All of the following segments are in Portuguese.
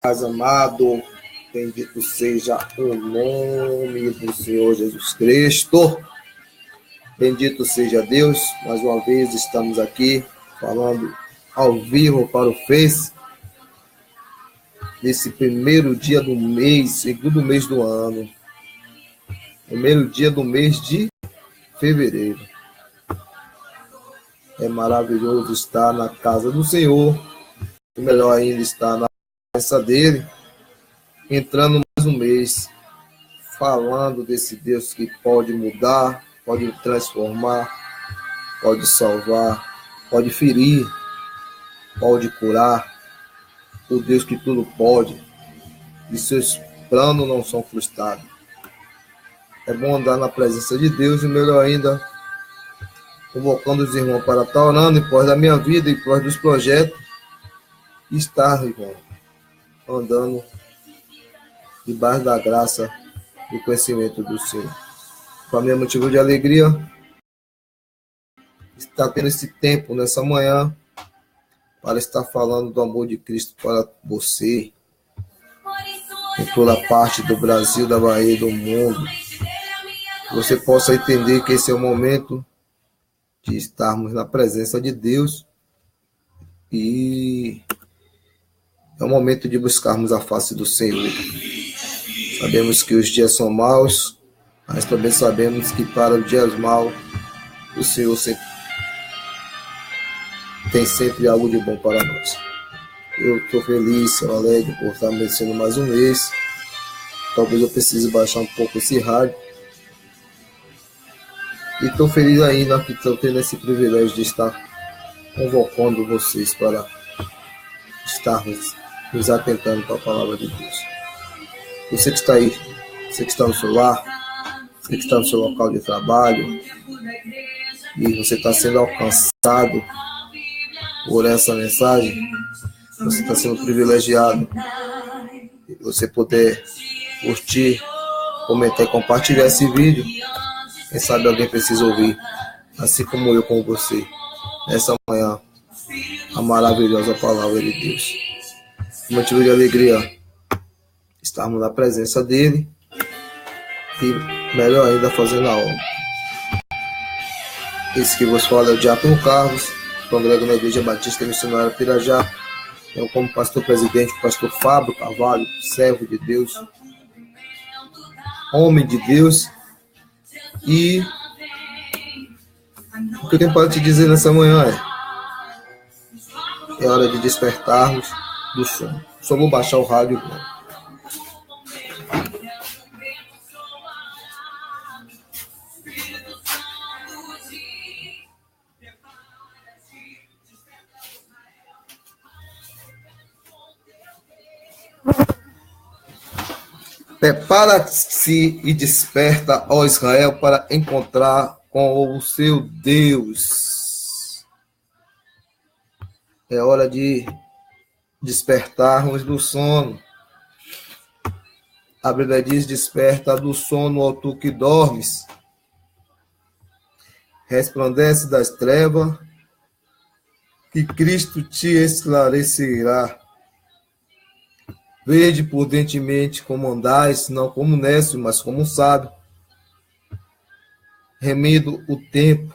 Paz amado, bendito seja o nome do Senhor Jesus Cristo. Bendito seja Deus. Mais uma vez estamos aqui falando ao vivo para o Face, nesse primeiro dia do mês, segundo mês do ano, primeiro dia do mês de fevereiro. É maravilhoso estar na casa do Senhor, e melhor ainda estar na presença dele, entrando mais um mês, falando desse Deus que pode mudar, pode transformar, pode salvar, pode ferir, pode curar, o Deus que tudo pode, e seus planos não são frustrados. É bom andar na presença de Deus, e melhor ainda, convocando os irmãos para estar orando em prol da minha vida, em prol dos projetos, e estar, irmão, andando debaixo da graça e conhecimento do Senhor. Para mim é motivo de alegria estar tendo esse tempo nessa manhã para estar falando do amor de Cristo para você, em toda parte do Brasil, da Bahia e do mundo. Você possa entender que esse é o momento de estarmos na presença de Deus e é o momento de buscarmos a face do Senhor. Sabemos que os dias são maus, mas também sabemos que para os dias maus o Senhor tem sempre algo de bom para nós. Eu estou feliz, eu alegre por estar merecendo mais um mês. Talvez eu precise baixar um pouco esse rádio. E estou feliz ainda que estou tendo esse privilégio de estar convocando vocês para estarmos nos atentando para a palavra de Deus. Você que está aí, você que está no seu lar, você que está no seu local de trabalho, e você está sendo alcançado por essa mensagem, você está sendo privilegiado. E você poder curtir, comentar e compartilhar esse vídeo. Quem sabe alguém precisa ouvir, assim como eu com você, nessa manhã, a maravilhosa palavra de Deus. Motivo de alegria estarmos na presença dele e, melhor ainda, fazendo a obra. Esse que vos fala é o Diácono Carlos, congrego na Igreja Batista Missionária Pirajá. Eu, como pastor presidente, o pastor Fábio Carvalho, servo de Deus, homem de Deus. E o que eu tenho para te dizer nessa manhã é hora de despertarmos do sono. Só vou baixar o rádio. Prepara-se e desperta, ó Israel, para encontrar com o seu Deus. É hora de despertarmos do sono. A Bíblia diz: desperta do sono, ó tu que dormes. Resplandece das trevas, que Cristo te esclarecerá. Vede prudentemente como andais, não como nécio, mas como sábio. Remido o tempo,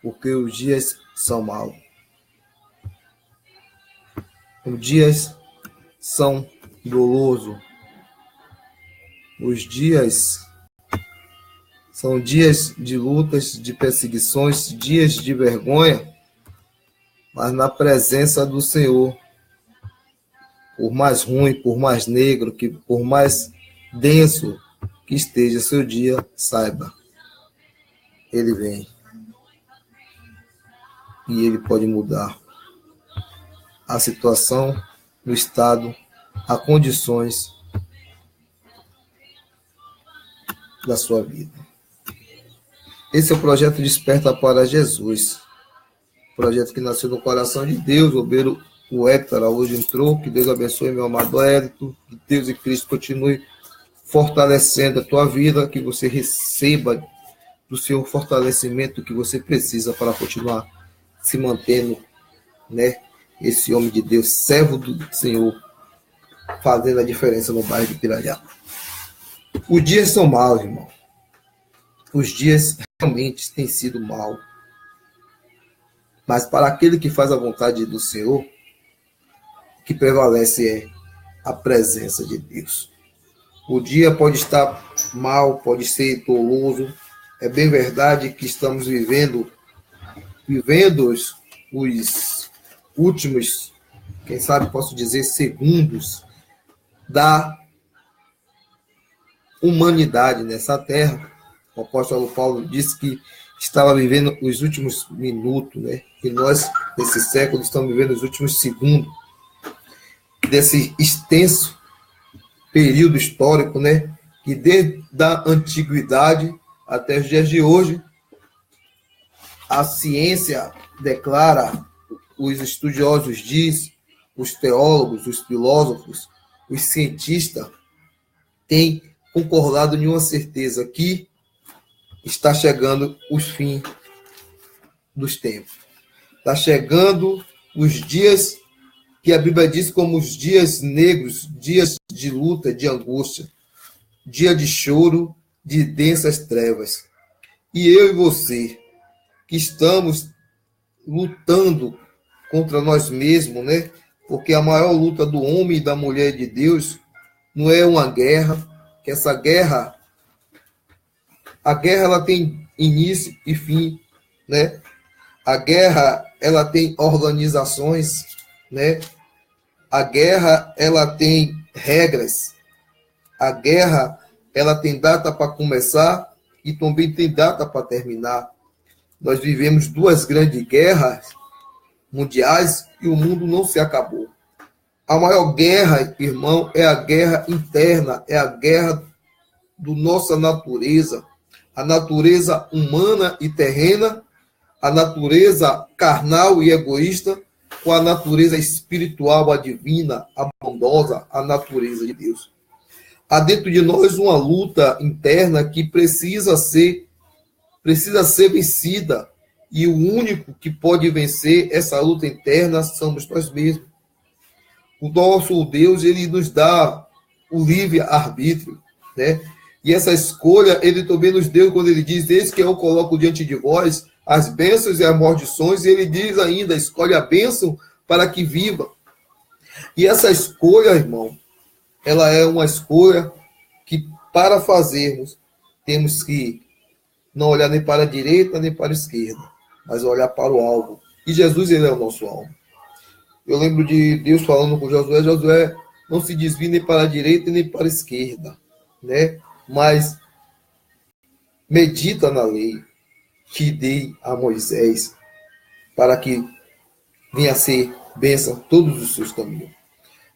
porque os dias são maus. Os dias são dolosos. Os dias são dias de lutas, de perseguições, dias de vergonha, mas na presença do Senhor, por mais ruim, por mais negro, por mais denso que esteja seu dia, saiba, ele vem. E ele pode mudar a situação, o estado, as condições da sua vida. Esse é o projeto Desperta para Jesus. Projeto que nasceu no coração de Deus. O Héctor Araújo entrou. Que Deus abençoe meu amado Hélito. Que Deus e Cristo continue fortalecendo a tua vida. Que você receba do seu fortalecimento que você precisa para continuar se mantendo, né? Esse homem de Deus, servo do Senhor, fazendo a diferença no bairro de Pirajá. Os dias são maus, irmão. Os dias realmente têm sido maus. Mas para aquele que faz a vontade do Senhor, o que prevalece é a presença de Deus. O dia pode estar mal, pode ser doloso. É bem verdade que estamos vivendo os últimos, quem sabe posso dizer, segundos da humanidade nessa terra. O apóstolo Paulo disse que estava vivendo os últimos minutos, né? E nós, nesse século, estamos vivendo os últimos segundos desse extenso período histórico, né? Que desde a antiguidade até os dias de hoje, a ciência declara, os estudiosos dizem, os teólogos, os filósofos, os cientistas têm concordado em uma certeza que está chegando os fins dos tempos. Está chegando os dias que a Bíblia diz como os dias negros, dias de luta, de angústia, dia de choro, de densas trevas. E eu e você, que estamos lutando contra nós mesmos, né? Porque a maior luta do homem e da mulher de Deus não é uma guerra, que essa guerra, a guerra ela tem início e fim, né? A guerra ela tem organizações, né? A guerra ela tem regras. A guerra ela tem data para começar e também tem data para terminar. Nós vivemos duas grandes guerras mundiais e o mundo não se acabou. A maior guerra, irmão, é a guerra interna, é a guerra da nossa natureza, a natureza humana e terrena, a natureza carnal e egoísta, com a natureza espiritual, a divina, a bondosa, a natureza de Deus. Há dentro de nós uma luta interna que precisa ser vencida, e o único que pode vencer essa luta interna somos nós mesmos. O nosso Deus, ele nos dá o livre-arbítrio, né? E essa escolha, ele também nos deu quando ele diz, eis que eu coloco diante de vós as bênçãos e as maldições, e ele diz ainda, escolhe a bênção para que viva. E essa escolha, irmão, ela é uma escolha que, para fazermos, temos que não olhar nem para a direita, nem para a esquerda, mas olhar para o alvo. E Jesus, ele é o nosso alvo. Eu lembro de Deus falando com Josué, Josué, não se desvie nem para a direita, nem para a esquerda, né? Mas medita na lei que dei a Moisés, para que venha a ser bênção todos os seus caminhos.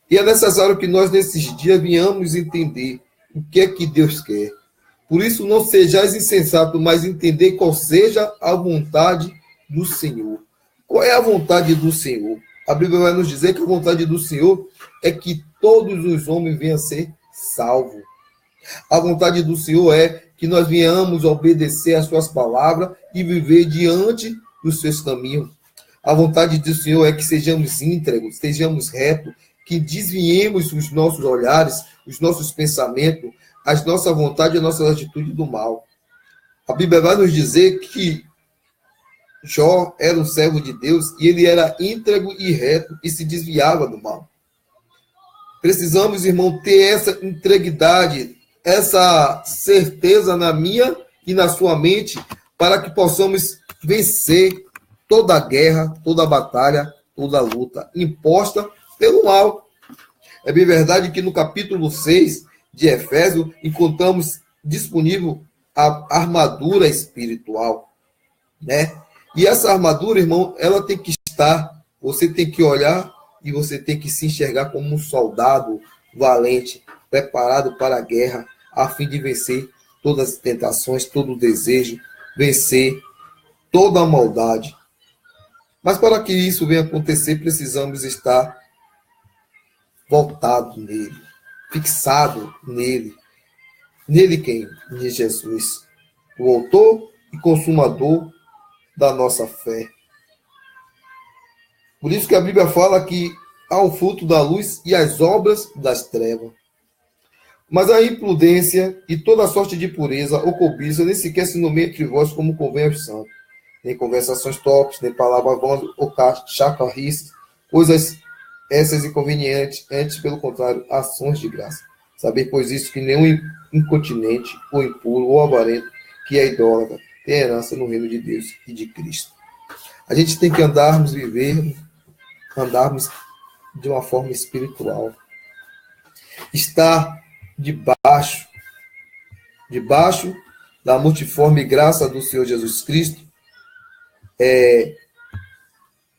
E é necessário que nós, nesses dias, venhamos entender o que é que Deus quer. Por isso, não sejais insensato, mas entender qual seja a vontade do Senhor. Qual é a vontade do Senhor? A Bíblia vai nos dizer que a vontade do Senhor é que todos os homens venham a ser salvos. A vontade do Senhor é que nós venhamos obedecer às suas palavras e viver diante dos seus caminhos. A vontade do Senhor é que sejamos íntegros, sejamos retos, que desviemos os nossos olhares, os nossos pensamentos, as nossas vontades e a nossa atitude do mal. A Bíblia vai nos dizer que Jó era um servo de Deus e ele era íntegro e reto e se desviava do mal. Precisamos, irmão, ter essa integridade, essa certeza na minha e na sua mente, para que possamos vencer toda a guerra, toda a batalha, toda a luta imposta pelo mal. É bem verdade que no capítulo 6 de Efésios encontramos disponível a armadura espiritual, né? E essa armadura, irmão, ela tem que estar, você tem que olhar e você tem que se enxergar como um soldado valente, preparado para a guerra, a fim de vencer todas as tentações, todo o desejo, vencer toda a maldade. Mas para que isso venha acontecer, precisamos estar voltado nele, fixado nele. Nele quem? Em Jesus, o autor e consumador da nossa fé. Por isso que a Bíblia fala que ao fruto da luz e às obras das trevas. Mas a imprudência e toda sorte de impureza ou cobiça nem sequer se nomeia entre vós como convém aos santos. Nem conversações torpes, nem palavras vãs ou chacarrices, coisas essas inconvenientes, antes, pelo contrário, ações de graça. Saber, pois, isso, que nenhum incontinente, ou impuro, ou avarento, que é idólatra, tem herança no reino de Deus e de Cristo. A gente tem que andarmos de uma forma espiritual. Estar debaixo da multiforme graça do Senhor Jesus Cristo,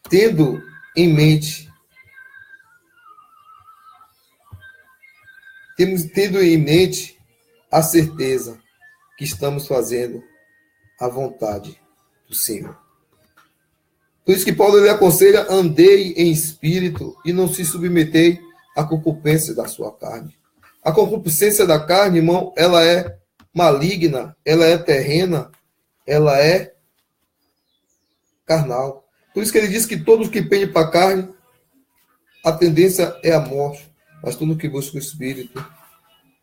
tendo em mente a certeza que estamos fazendo a vontade do Senhor. Por isso que Paulo lhe aconselha: andei em espírito e não se submetei à concupiscência da sua carne. A concupiscência da carne, irmão, ela é maligna, ela é terrena, ela é carnal. Por isso que ele diz que todos que pendem para a carne, a tendência é a morte. Mas tudo que busca o Espírito,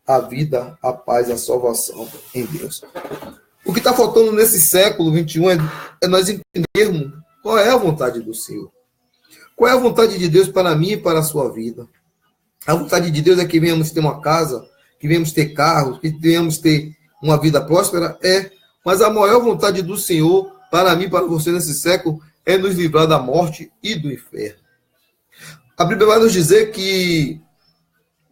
a vida, a paz, a salvação em Deus. O que está faltando nesse século XXI é nós entendermos qual é a vontade do Senhor. Qual é a vontade de Deus para mim e para a sua vida. A vontade de Deus é que venhamos ter uma casa, que venhamos ter carros, que venhamos ter uma vida próspera, mas a maior vontade do Senhor para mim e para você nesse século é nos livrar da morte e do inferno. A Bíblia vai nos dizer que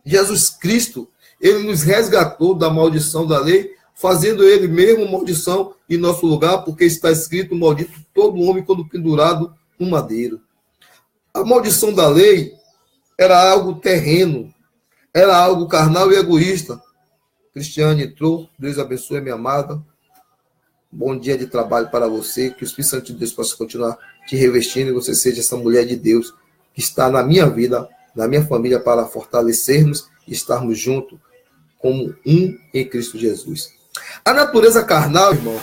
Jesus Cristo, ele nos resgatou da maldição da lei, fazendo ele mesmo maldição em nosso lugar, porque está escrito: maldito todo homem quando pendurado no madeiro. A maldição da lei era algo terreno, era algo carnal e egoísta. Cristiane entrou, Deus abençoe, minha amada. Bom dia de trabalho para você, que o Espírito Santo de Deus possa continuar te revestindo e você seja essa mulher de Deus que está na minha vida, na minha família, para fortalecermos e estarmos juntos como um em Cristo Jesus. A natureza carnal, irmão,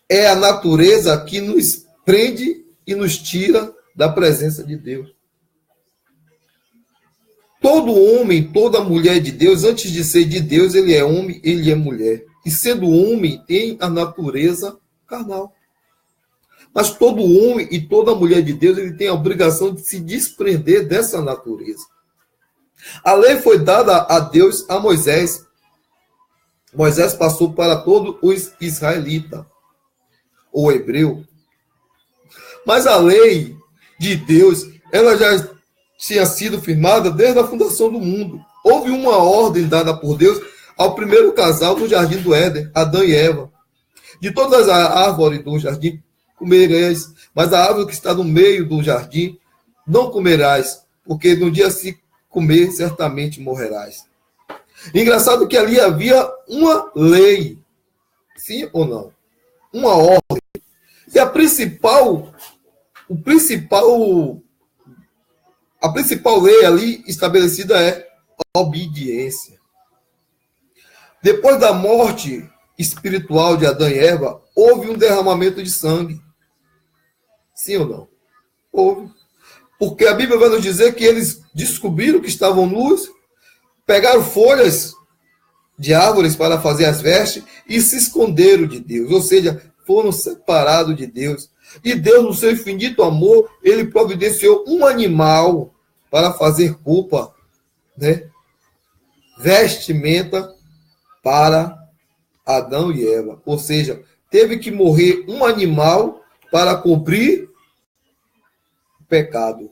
é a natureza que nos prende e nos tira da presença de Deus. Todo homem, toda mulher de Deus, antes de ser de Deus, ele é homem, ele é mulher. E sendo homem, tem a natureza carnal. Mas todo homem e toda mulher de Deus, ele tem a obrigação de se desprender dessa natureza. A lei foi dada a Deus, a Moisés. Moisés passou para todos os israelitas, ou hebreu. Mas a lei de Deus, ela já tinha sido firmada desde a fundação do mundo. Houve uma ordem dada por Deus ao primeiro casal do jardim do Éden, Adão e Eva. De todas as árvores do jardim comerás, mas a árvore que está no meio do jardim não comerás, porque no dia se comer, certamente morrerás. Engraçado que ali havia uma lei, sim ou não? Uma ordem. E a principal lei ali estabelecida é obediência. Depois da morte espiritual de Adão e Eva, houve um derramamento de sangue. Sim ou não? Houve. Porque a Bíblia vai nos dizer que eles descobriram que estavam nus, pegaram folhas de árvores para fazer as vestes e se esconderam de Deus. Ou seja, foram separados de Deus. E Deus, no seu infinito amor, ele providenciou um animal para fazer roupa, né? Vestimenta para Adão e Eva. Ou seja, teve que morrer um animal para cumprir o pecado,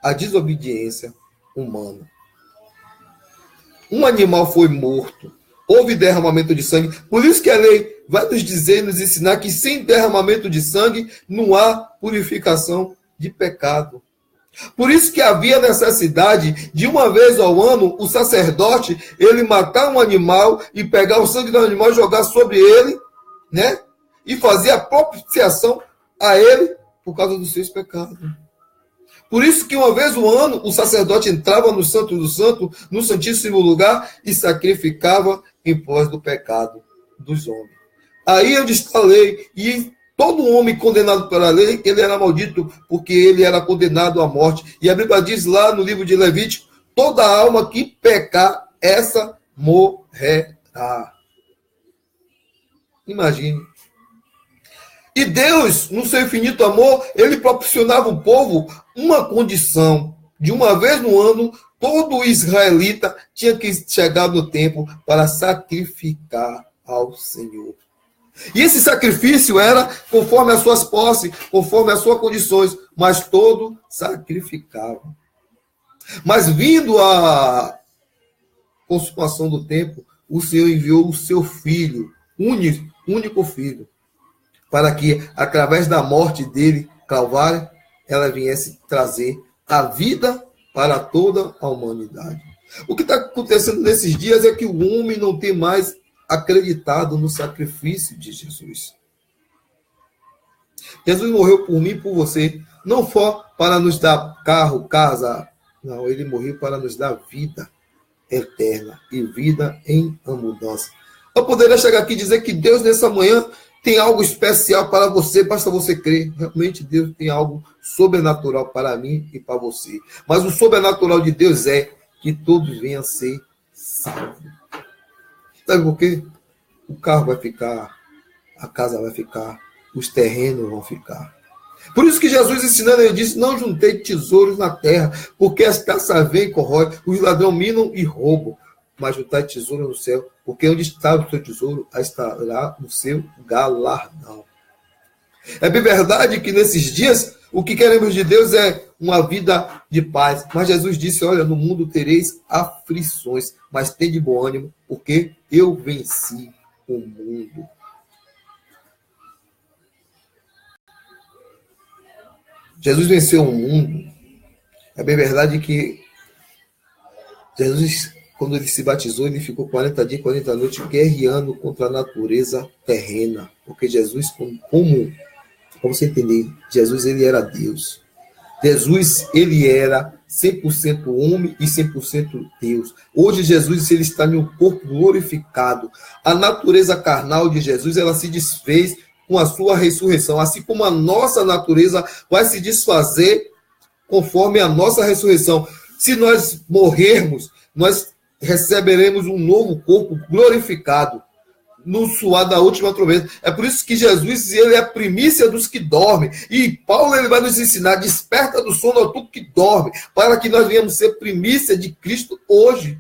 a desobediência humana. Um animal foi morto. Houve derramamento de sangue. Por isso que a lei vai nos dizer, nos ensinar que sem derramamento de sangue não há purificação de pecado. Por isso que havia necessidade de uma vez ao ano o sacerdote ele matar um animal e pegar o sangue do animal e jogar sobre ele, né? E fazer a propiciação a ele por causa dos seus pecados. Por isso que uma vez ao ano o sacerdote entrava no Santo do Santo, no Santíssimo Lugar, e sacrificava em pós do pecado dos homens. Aí onde está a lei. E Todo homem condenado pela lei, ele era maldito, porque ele era condenado à morte. E a Bíblia diz lá no livro de Levítico, toda alma que pecar, essa morrerá. Imagine. E Deus, no seu infinito amor, ele proporcionava ao povo uma condição. De uma vez no ano, todo israelita tinha que chegar no templo para sacrificar ao Senhor. E esse sacrifício era conforme as suas posses, conforme as suas condições, mas todo sacrificava. Mas vindo a consumação do tempo, o Senhor enviou o seu filho, único filho, para que, através da morte dele, Calvário, ela viesse trazer a vida para toda a humanidade. O que está acontecendo nesses dias é que o homem não tem mais acreditado no sacrifício de Jesus. Jesus morreu por mim e por você, não só para nos dar carro, casa, não, ele morreu para nos dar vida eterna e vida em abundância. Eu poderia chegar aqui e dizer que Deus nessa manhã tem algo especial para você, basta você crer. Realmente Deus tem algo sobrenatural para mim e para você. Mas o sobrenatural de Deus é que todos venham a ser salvos. Sabe por quê? O carro vai ficar, a casa vai ficar, os terrenos vão ficar. Por isso que Jesus ensinando, ele disse, não juntei tesouros na terra, porque as caças vêm e corroem, os ladrões minam e roubam. Mas juntai tesouro no céu, porque onde está o seu tesouro, aí estará o seu galardão. É bem verdade que nesses dias, o que queremos de Deus é uma vida de paz. Mas Jesus disse, olha, no mundo tereis aflições, mas tende bom ânimo, porque eu venci o mundo. Jesus venceu o mundo. É bem verdade que Jesus, quando ele se batizou, ele ficou 40 dias, 40 noites guerreando contra a natureza terrena. Porque Jesus, como você entender, Jesus ele era Deus. Jesus ele era 100% homem e 100% Deus. Hoje Jesus ele está em um corpo glorificado. A natureza carnal de Jesus ela se desfez com a sua ressurreição, assim como a nossa natureza vai se desfazer conforme a nossa ressurreição. Se nós morrermos, nós receberemos um novo corpo glorificado no suar da última trombeta. É por isso que Jesus ele é a primícia dos que dormem. E Paulo ele vai nos ensinar, desperta do sono a tu que dorme, para que nós venhamos ser primícia de Cristo hoje,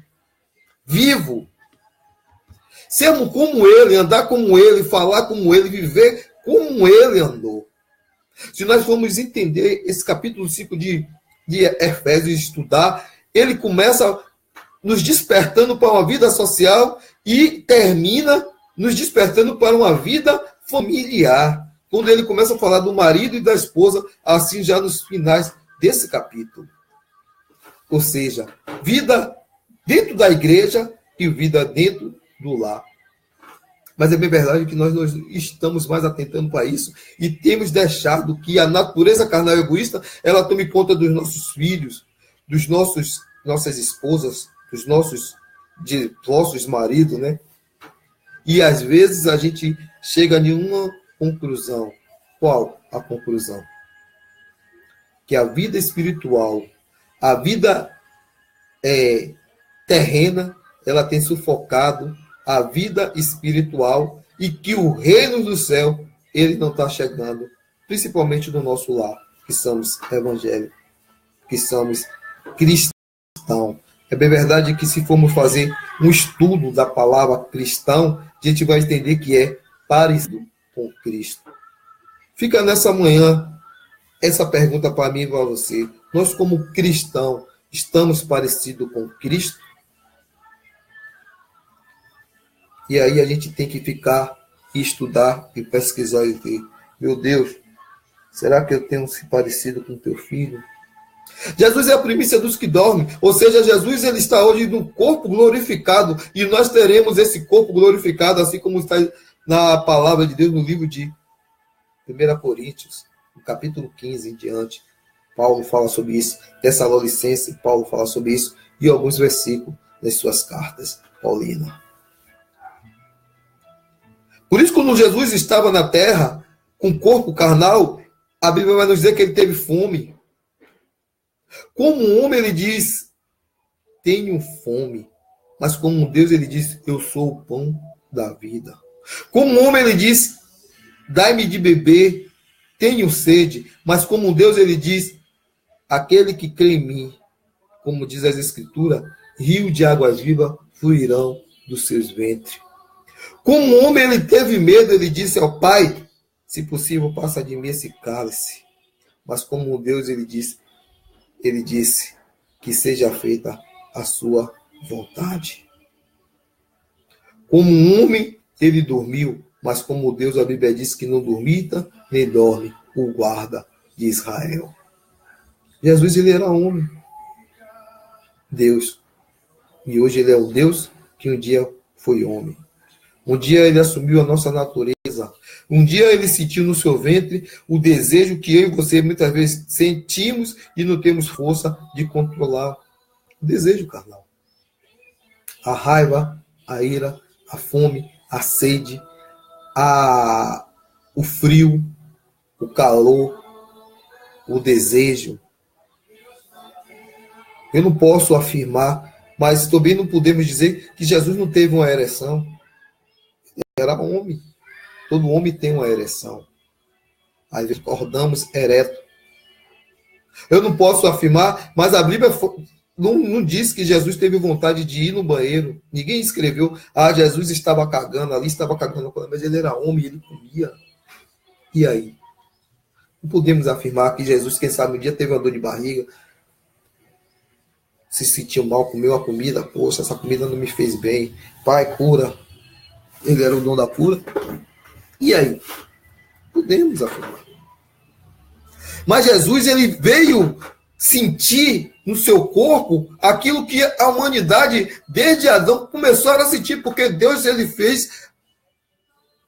vivo. Sermos como ele, andar como ele, falar como ele, viver como ele andou. Se nós formos entender esse capítulo 5 de Efésios, estudar, ele começa nos despertando para uma vida social e termina nos despertando para uma vida familiar. Quando ele começa a falar do marido e da esposa, assim já nos finais desse capítulo. Ou seja, vida dentro da igreja e vida dentro do lar. Mas é bem verdade que nós não estamos mais atentando para isso e temos deixado que a natureza carnal e egoísta ela tome conta dos nossos filhos, dos nossas esposas, dos nossos maridos, né? E às vezes a gente chega em uma conclusão. Qual a conclusão? Que a vida espiritual, a vida terrena, ela tem sufocado a vida espiritual e que o reino do céu, ele não está chegando, principalmente no nosso lar, que somos evangélicos, que somos cristãos. É bem verdade que se formos fazer um estudo da palavra cristão, a gente vai entender que é parecido com Cristo. Fica nessa manhã essa pergunta para mim e para você. Nós, como cristãos, estamos parecidos com Cristo? E aí a gente tem que ficar e estudar e pesquisar e ver. Meu Deus, será que eu tenho se parecido com teu filho? Jesus é a primícia dos que dormem, ou seja, Jesus ele está hoje no corpo glorificado e nós teremos esse corpo glorificado, assim como está na palavra de Deus no livro de 1 Coríntios, no capítulo 15 em diante. Paulo fala sobre isso, Tessalonicenses, Paulo fala sobre isso e alguns versículos nas suas cartas paulinas. Por isso, quando Jesus estava na terra, com corpo carnal, a Bíblia vai nos dizer que ele teve fome. Como um homem, ele diz, tenho fome. Mas como um Deus, ele diz, eu sou o pão da vida. Como um homem, ele diz, dai-me de beber, tenho sede. Mas como um Deus, ele diz, aquele que crê em mim, como diz as Escrituras, rio de águas vivas fluirão dos seus ventres. Como um homem, ele teve medo, ele disse ao Pai, se possível, passa de mim esse cálice. Mas como um Deus, ele disse que seja feita a sua vontade. Como um homem, ele dormiu, mas como Deus, a Bíblia diz que não dormita, nem dorme o guarda de Israel. Jesus, ele era homem, Deus. E hoje ele é o Deus que um dia foi homem. Um dia ele assumiu a nossa natureza. Um dia ele sentiu no seu ventre o desejo que eu e você muitas vezes sentimos e não temos força de controlar. O desejo carnal. A raiva, a ira, a fome, a sede, o frio, o calor, o desejo. Eu não posso afirmar, mas também não podemos dizer que Jesus não teve uma ereção. Ele era homem. Todo homem tem uma ereção. Às vezes acordamos ereto. Eu não posso afirmar, mas a Bíblia não diz que Jesus teve vontade de ir no banheiro. Ninguém escreveu, Jesus estava cagando ali, estava cagando, mas ele era homem, ele comia. E aí? Não podemos afirmar que Jesus, quem sabe, um dia teve uma dor de barriga, se sentiu mal, comeu a comida, poxa, essa comida não me fez bem. Pai, cura. Ele era o dono da cura. E aí? Podemos afirmar. Mas Jesus, ele veio sentir no seu corpo aquilo que a humanidade, desde Adão, começou a sentir, porque Deus, ele fez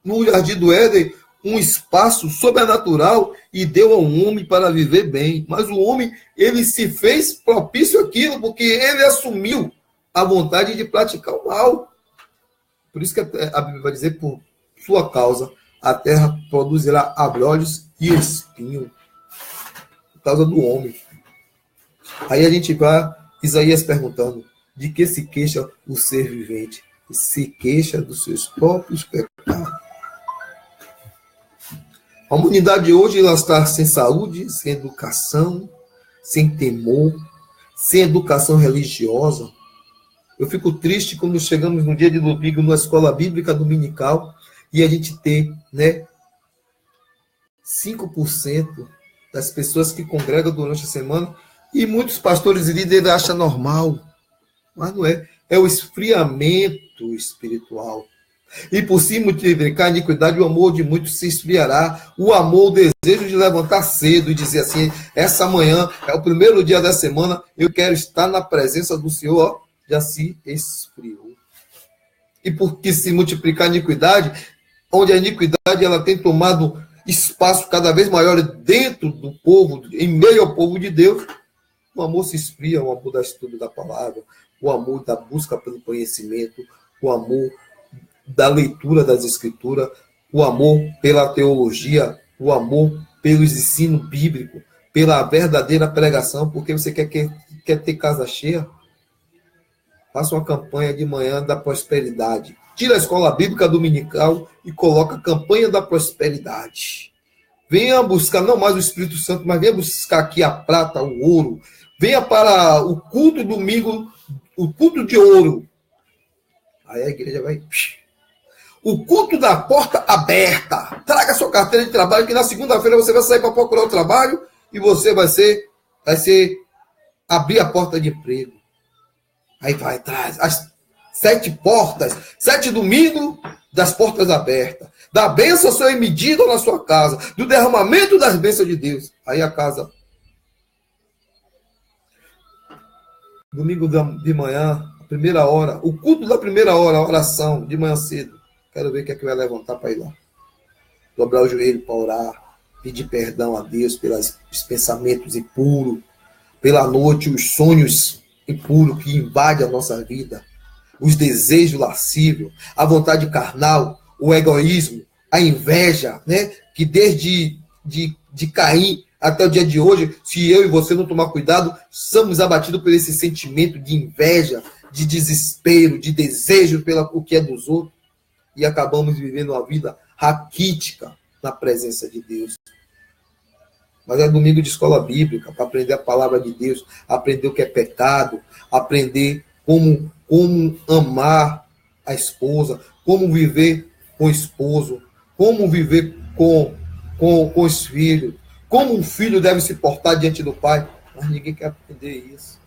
no Jardim do Éden um espaço sobrenatural e deu ao homem para viver bem. Mas o homem, ele se fez propício àquilo, porque ele assumiu a vontade de praticar o mal. Por isso que a Bíblia vai dizer, por sua causa, a terra produzirá abrolhos e espinho. Por causa do homem. Aí a gente vai, Isaías perguntando, de que se queixa o ser vivente? Se queixa dos seus próprios pecados. A humanidade hoje, ela está sem saúde, sem educação, sem temor, sem educação religiosa. Eu fico triste quando chegamos no dia de domingo na escola bíblica dominical e a gente tem, 5% das pessoas que congregam durante a semana, e muitos pastores e líderes acham normal, mas não é. É o esfriamento espiritual. E por se multiplicar a iniquidade, o amor de muitos se esfriará. O amor, o desejo de levantar cedo e dizer assim, essa manhã é o primeiro dia da semana, eu quero estar na presença do Senhor, já se esfriou. E porque se multiplicar a iniquidade, onde a iniquidade ela tem tomado espaço cada vez maior dentro do povo, em meio ao povo de Deus, o amor se esfria, o amor do estudo da palavra, o amor da busca pelo conhecimento, o amor da leitura das Escrituras, o amor pela teologia, o amor pelo ensino bíblico, pela verdadeira pregação, porque você quer ter casa cheia? Faça uma campanha de manhã da prosperidade. Tira a escola bíblica dominical e coloca a campanha da prosperidade. Venha buscar, não mais o Espírito Santo, mas venha buscar aqui a prata, o ouro. Venha para o culto domingo, o culto de ouro. Aí a igreja vai... O culto da porta aberta. Traga sua carteira de trabalho, que na segunda-feira você vai sair para procurar o trabalho e você vai abrir a porta de emprego. Aí vai atrás. As 7 portas, 7 domingos das portas abertas. Da bênção ser medida na sua casa. Do derramamento das bênçãos de Deus. Aí a casa. Domingo de manhã, a primeira hora. O culto da primeira hora, a oração, de manhã cedo. Quero ver o que é que vai levantar para ir lá. Dobrar o joelho para orar. Pedir perdão a Deus pelos pensamentos impuros. Pela noite, os sonhos impuros que invadem a nossa vida. Os desejos lascivos. A vontade carnal. O egoísmo. A inveja. que desde de Caim até o dia de hoje, se eu e você não tomar cuidado, somos abatidos por esse sentimento de inveja, de desespero, de desejo pelo o que é dos outros, e acabamos vivendo uma vida raquítica na presença de Deus. Mas é domingo de escola bíblica, para aprender a palavra de Deus, aprender o que é pecado, aprender como amar a esposa, como viver com o esposo, como viver com os filhos, como um filho deve se portar diante do pai. Mas ninguém quer aprender isso.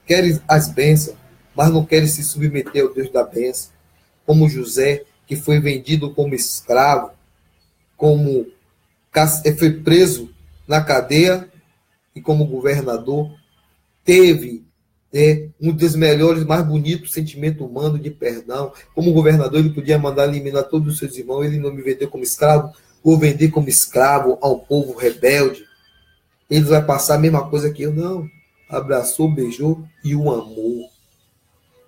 Querem as bênçãos, mas não querem se submeter ao Deus da bênção. Como José, que foi vendido como escravo, foi preso na cadeia e como governador, teve um dos melhores, mais bonitos sentimentos humanos de perdão. Como governador, ele podia mandar eliminar todos os seus irmãos, ele não me vender como escravo, ou vender como escravo ao povo rebelde. Ele vai passar a mesma coisa que eu, não. Abraçou, beijou e o amou.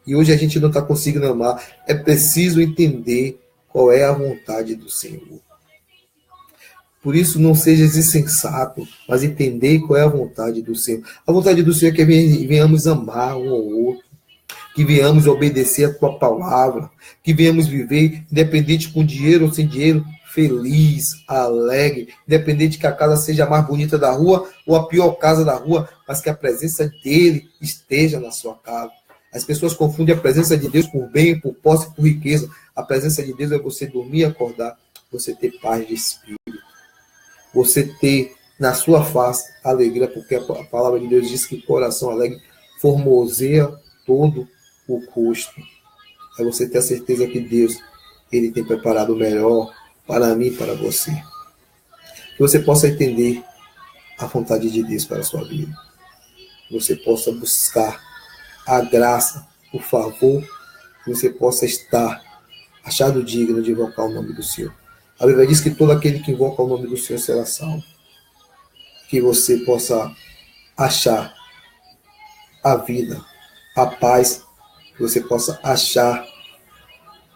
E hoje a gente não está conseguindo amar. É preciso entender qual é a vontade do Senhor. Por isso, não seja insensato, mas entender qual é a vontade do Senhor. A vontade do Senhor é que venhamos amar um ao outro, que venhamos obedecer a tua palavra, que venhamos viver, independente com dinheiro ou sem dinheiro, feliz, alegre, independente que a casa seja a mais bonita da rua ou a pior casa da rua, mas que a presença dele esteja na sua casa. As pessoas confundem a presença de Deus por bem, por posse, por riqueza. A presença de Deus é você dormir e acordar, você ter paz de espírito, você ter na sua face alegria, porque a palavra de Deus diz que o coração alegre formoseia todo o custo. É você ter a certeza que Deus, ele tem preparado o melhor para mim e para você. Que você possa entender a vontade de Deus para a sua vida. Que você possa buscar a graça, o favor, que você possa estar achado digno de invocar o nome do Senhor. A Bíblia diz que todo aquele que invoca o nome do Senhor será salvo. Que você possa achar a vida, a paz, que você possa achar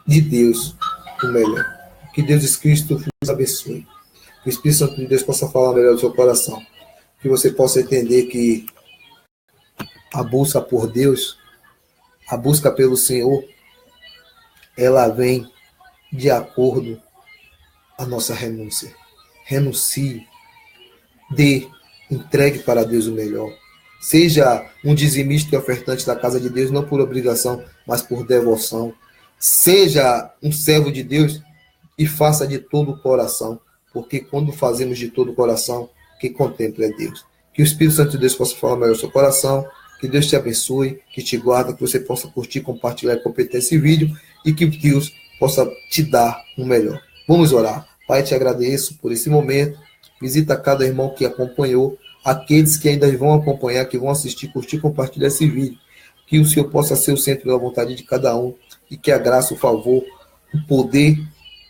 de Deus o melhor. Que Deus Cristo vos abençoe. Que o Espírito Santo de Deus possa falar melhor do seu coração. Que você possa entender que a busca por Deus, a busca pelo Senhor, ela vem de acordo com a nossa renúncia. Renuncie, entregue para Deus o melhor. Seja um dizimista e ofertante da casa de Deus, não por obrigação, mas por devoção. Seja um servo de Deus e faça de todo o coração, porque quando fazemos de todo o coração, quem contempla é Deus. Que o Espírito Santo de Deus possa falar melhor no seu coração, que Deus te abençoe, que te guarde, que você possa curtir, compartilhar e completar esse vídeo e que Deus possa te dar o melhor. Vamos orar. Pai, te agradeço por esse momento. Visita cada irmão que acompanhou, aqueles que ainda vão acompanhar, que vão assistir, curtir, compartilhar esse vídeo. Que o Senhor possa ser o centro da vontade de cada um e que a graça, o favor, o poder,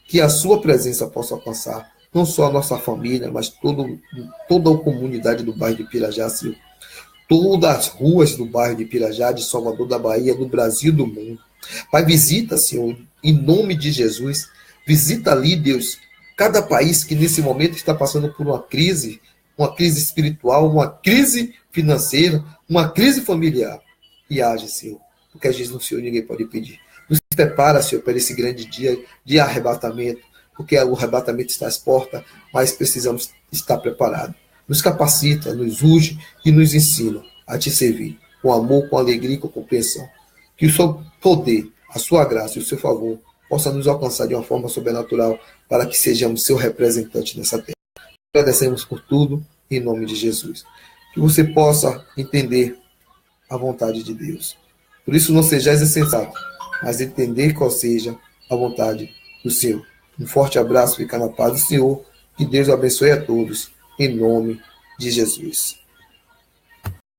que a sua presença possa alcançar não só a nossa família, mas toda a comunidade do bairro de Pirajá, Senhor. Todas as ruas do bairro de Pirajá, de Salvador da Bahia, do Brasil, do mundo. Pai, visita, Senhor, em nome de Jesus. Visita ali, Deus, cada país que nesse momento está passando por uma crise espiritual, uma crise financeira, uma crise familiar. E age, Senhor, porque a Jesus no Senhor ninguém pode pedir. Nos prepara, Senhor, para esse grande dia de arrebatamento, porque o arrebatamento está às portas, mas precisamos estar preparados. Nos capacita, nos unge e nos ensina a te servir, com amor, com alegria e com compreensão. Que o seu poder, a sua graça e o seu favor possa nos alcançar de uma forma sobrenatural para que sejamos seu representante nessa terra. Agradecemos por tudo, em nome de Jesus. Que você possa entender a vontade de Deus. Por isso não sejais insensato, mas entender qual seja a vontade do Senhor. Um forte abraço, fica na paz do Senhor. Que Deus abençoe a todos, em nome de Jesus.